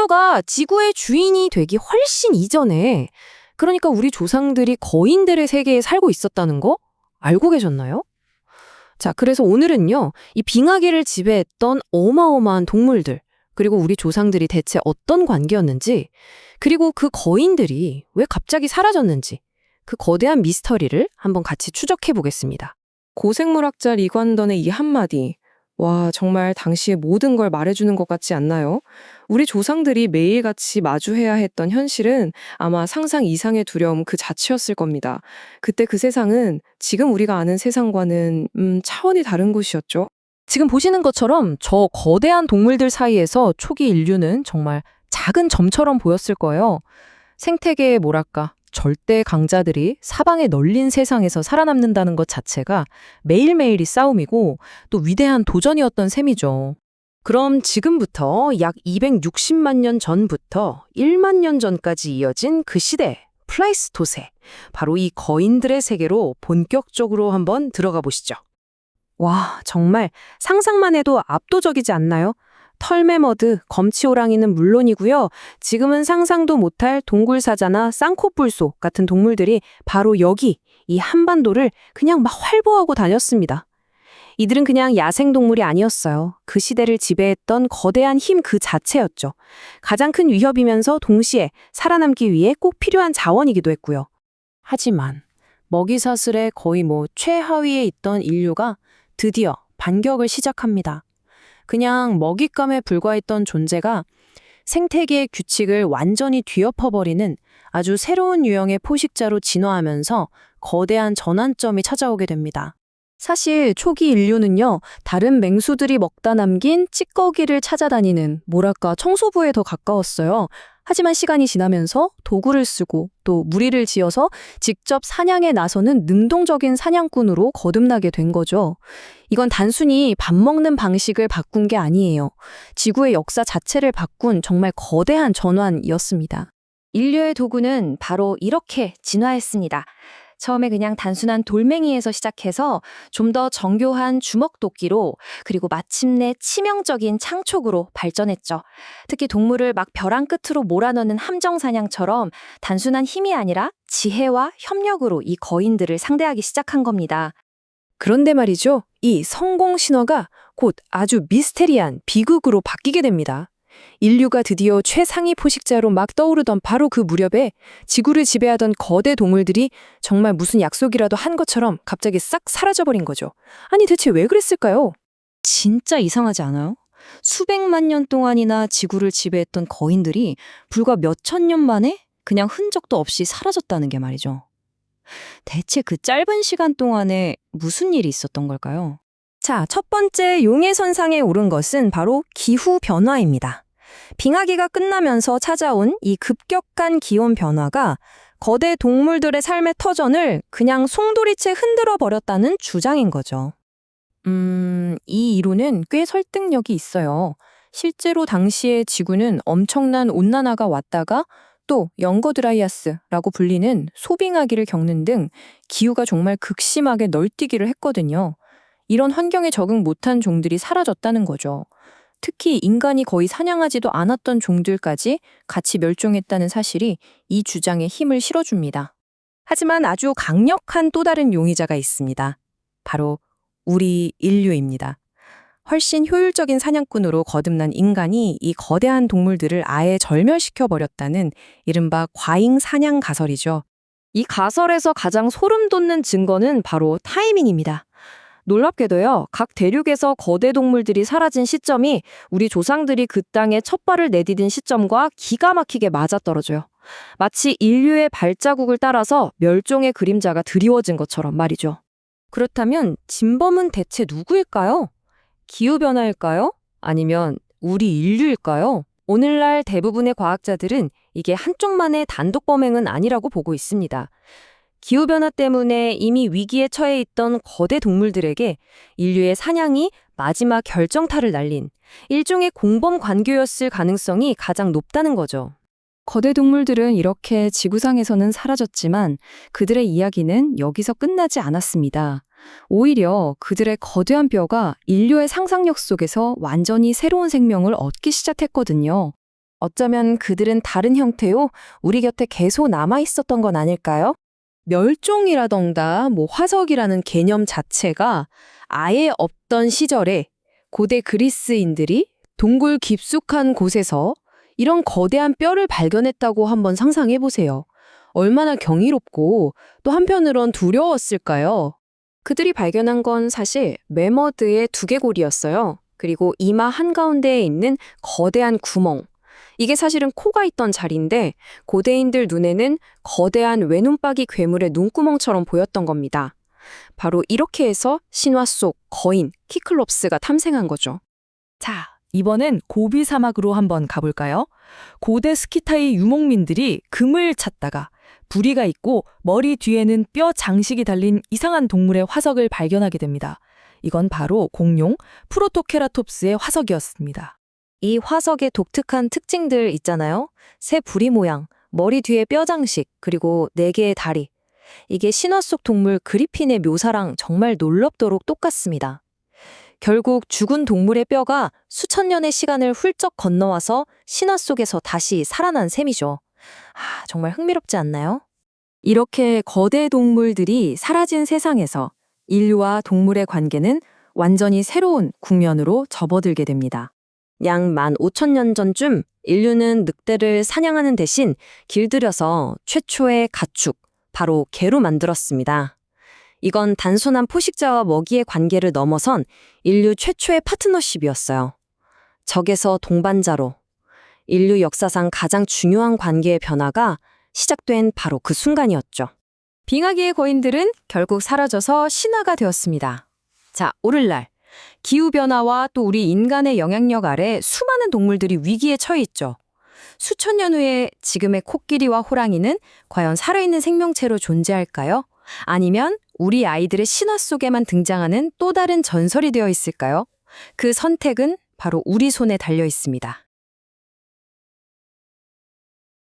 인류가 지구의 주인이 되기 훨씬 이전에, 그러니까 우리 조상들이 거인들의 세계에 살고 있었다는 거 알고 계셨나요? 자, 그래서 오늘은요, 이 빙하기를 지배했던 어마어마한 동물들, 그리고 우리 조상들이 대체 어떤 관계였는지, 그리고 그 거인들이 왜 갑자기 사라졌는지, 그 거대한 미스터리를 한번 같이 추적해 보겠습니다. 고생물학자 리관던의 이 한마디. 와, 정말 당시의 모든 걸 말해주는 것 같지 않나요? 우리 조상들이 매일같이 마주해야 했던 현실은 아마 상상 이상의 두려움 그 자체였을 겁니다. 그때 그 세상은 지금 우리가 아는 세상과는 차원이 다른 곳이었죠. 지금 보시는 것처럼 저 거대한 동물들 사이에서 초기 인류는 정말 작은 점처럼 보였을 거예요. 생태계의 뭐랄까, 절대 강자들이 사방에 널린 세상에서 살아남는다는 것 자체가 매일매일이 싸움이고 또 위대한 도전이었던 셈이죠. 그럼 지금부터 약 260만 년 전부터 1만 년 전까지 이어진 그 시대, 플라이스토세, 바로 이 거인들의 세계로 본격적으로 한번 들어가 보시죠. 와, 정말 상상만 해도 압도적이지 않나요? 털매머드, 검치호랑이는 물론이고요. 지금은 상상도 못할 동굴사자나 쌍코뿔소 같은 동물들이 바로 여기, 이 한반도를 그냥 막 활보하고 다녔습니다. 이들은 그냥 야생동물이 아니었어요. 그 시대를 지배했던 거대한 힘 그 자체였죠. 가장 큰 위협이면서 동시에 살아남기 위해 꼭 필요한 자원이기도 했고요. 하지만 먹이사슬의 거의 최하위에 있던 인류가 드디어 반격을 시작합니다. 그냥 먹잇감에 불과했던 존재가 생태계의 규칙을 완전히 뒤엎어버리는 아주 새로운 유형의 포식자로 진화하면서 거대한 전환점이 찾아오게 됩니다. 사실 초기 인류는요, 다른 맹수들이 먹다 남긴 찌꺼기를 찾아다니는 뭐랄까 청소부에 더 가까웠어요. 하지만 시간이 지나면서 도구를 쓰고 또 무리를 지어서 직접 사냥에 나서는 능동적인 사냥꾼으로 거듭나게 된 거죠. 이건 단순히 밥 먹는 방식을 바꾼 게 아니에요. 지구의 역사 자체를 바꾼 정말 거대한 전환이었습니다. 인류의 도구는 바로 이렇게 진화했습니다. 처음에 그냥 단순한 돌멩이에서 시작해서 좀 더 정교한 주먹도끼로, 그리고 마침내 치명적인 창촉으로 발전했죠. 특히 동물을 막 벼랑 끝으로 몰아넣는 함정사냥처럼 단순한 힘이 아니라 지혜와 협력으로 이 거인들을 상대하기 시작한 겁니다. 그런데 말이죠, 이 성공 신화가 곧 아주 미스테리한 비극으로 바뀌게 됩니다. 인류가 드디어 최상위 포식자로 막 떠오르던 바로 그 무렵에 지구를 지배하던 거대 동물들이 정말 무슨 약속이라도 한 것처럼 갑자기 싹 사라져버린 거죠. 아니 대체 왜 그랬을까요? 진짜 이상하지 않아요? 수백만 년 동안이나 지구를 지배했던 거인들이 불과 몇천 년 만에 그냥 흔적도 없이 사라졌다는 게 말이죠. 대체 그 짧은 시간 동안에 무슨 일이 있었던 걸까요? 자, 첫 번째 용해선상에 오른 것은 바로 기후변화입니다. 빙하기가 끝나면서 찾아온 이 급격한 기온 변화가 거대 동물들의 삶의 터전을 그냥 송두리째 흔들어 버렸다는 주장인 거죠. 이 이론은 꽤 설득력이 있어요. 실제로 당시의 지구는 엄청난 온난화가 왔다가 또 영거 드라이아스라고 불리는 소빙하기를 겪는 등 기후가 정말 극심하게 널뛰기를 했거든요. 이런 환경에 적응 못한 종들이 사라졌다는 거죠. 특히 인간이 거의 사냥하지도 않았던 종들까지 같이 멸종했다는 사실이 이 주장에 힘을 실어줍니다. 하지만 아주 강력한 또 다른 용의자가 있습니다. 바로 우리 인류입니다. 훨씬 효율적인 사냥꾼으로 거듭난 인간이 이 거대한 동물들을 아예 절멸시켜버렸다는 이른바 과잉 사냥 가설이죠. 이 가설에서 가장 소름 돋는 증거는 바로 타이밍입니다. 놀랍게도요, 각 대륙에서 거대 동물들이 사라진 시점이 우리 조상들이 그 땅에 첫 발을 내디딘 시점과 기가 막히게 맞아떨어져요. 마치 인류의 발자국을 따라서 멸종의 그림자가 드리워진 것처럼 말이죠. 그렇다면 진범은 대체 누구일까요? 기후변화일까요? 아니면 우리 인류일까요? 오늘날 대부분의 과학자들은 이게 한쪽만의 단독 범행은 아니라고 보고 있습니다. 기후변화 때문에 이미 위기에 처해 있던 거대 동물들에게 인류의 사냥이 마지막 결정타를 날린 일종의 공범 관계였을 가능성이 가장 높다는 거죠. 거대 동물들은 이렇게 지구상에서는 사라졌지만 그들의 이야기는 여기서 끝나지 않았습니다. 오히려 그들의 거대한 뼈가 인류의 상상력 속에서 완전히 새로운 생명을 얻기 시작했거든요. 어쩌면 그들은 다른 형태로 우리 곁에 계속 남아 있었던 건 아닐까요? 멸종이라던가 화석이라는 개념 자체가 아예 없던 시절에 고대 그리스인들이 동굴 깊숙한 곳에서 이런 거대한 뼈를 발견했다고 한번 상상해 보세요. 얼마나 경이롭고 또 한편으론 두려웠을까요? 그들이 발견한 건 사실 매머드의 두개골이었어요. 그리고 이마 한가운데에 있는 거대한 구멍. 이게 사실은 코가 있던 자리인데 고대인들 눈에는 거대한 외눈박이 괴물의 눈구멍처럼 보였던 겁니다. 바로 이렇게 해서 신화 속 거인 키클롭스가 탐생한 거죠. 자, 이번엔 고비 사막으로 한번 가볼까요? 고대 스키타이 유목민들이 금을 찾다가 부리가 있고 머리 뒤에는 뼈 장식이 달린 이상한 동물의 화석을 발견하게 됩니다. 이건 바로 공룡 프로토케라톱스의 화석이었습니다. 이 화석의 독특한 특징들 있잖아요. 새 부리 모양, 머리 뒤에 뼈 장식, 그리고 4개의 다리. 이게 신화 속 동물 그리핀의 묘사랑 정말 놀랍도록 똑같습니다. 결국 죽은 동물의 뼈가 수천 년의 시간을 훌쩍 건너와서 신화 속에서 다시 살아난 셈이죠. 정말 흥미롭지 않나요? 이렇게 거대 동물들이 사라진 세상에서 인류와 동물의 관계는 완전히 새로운 국면으로 접어들게 됩니다. 약 15,000년 전쯤 인류는 늑대를 사냥하는 대신 길들여서 최초의 가축, 바로 개로 만들었습니다. 이건 단순한 포식자와 먹이의 관계를 넘어선 인류 최초의 파트너십이었어요. 적에서 동반자로 인류 역사상 가장 중요한 관계의 변화가 시작된 바로 그 순간이었죠. 빙하기의 거인들은 결국 사라져서 신화가 되었습니다. 자, 오늘날 기후변화와 또 우리 인간의 영향력 아래 수많은 동물들이 위기에 처해 있죠. 수천 년 후에 지금의 코끼리와 호랑이는 과연 살아있는 생명체로 존재할까요? 아니면 우리 아이들의 신화 속에만 등장하는 또 다른 전설이 되어 있을까요? 그 선택은 바로 우리 손에 달려 있습니다.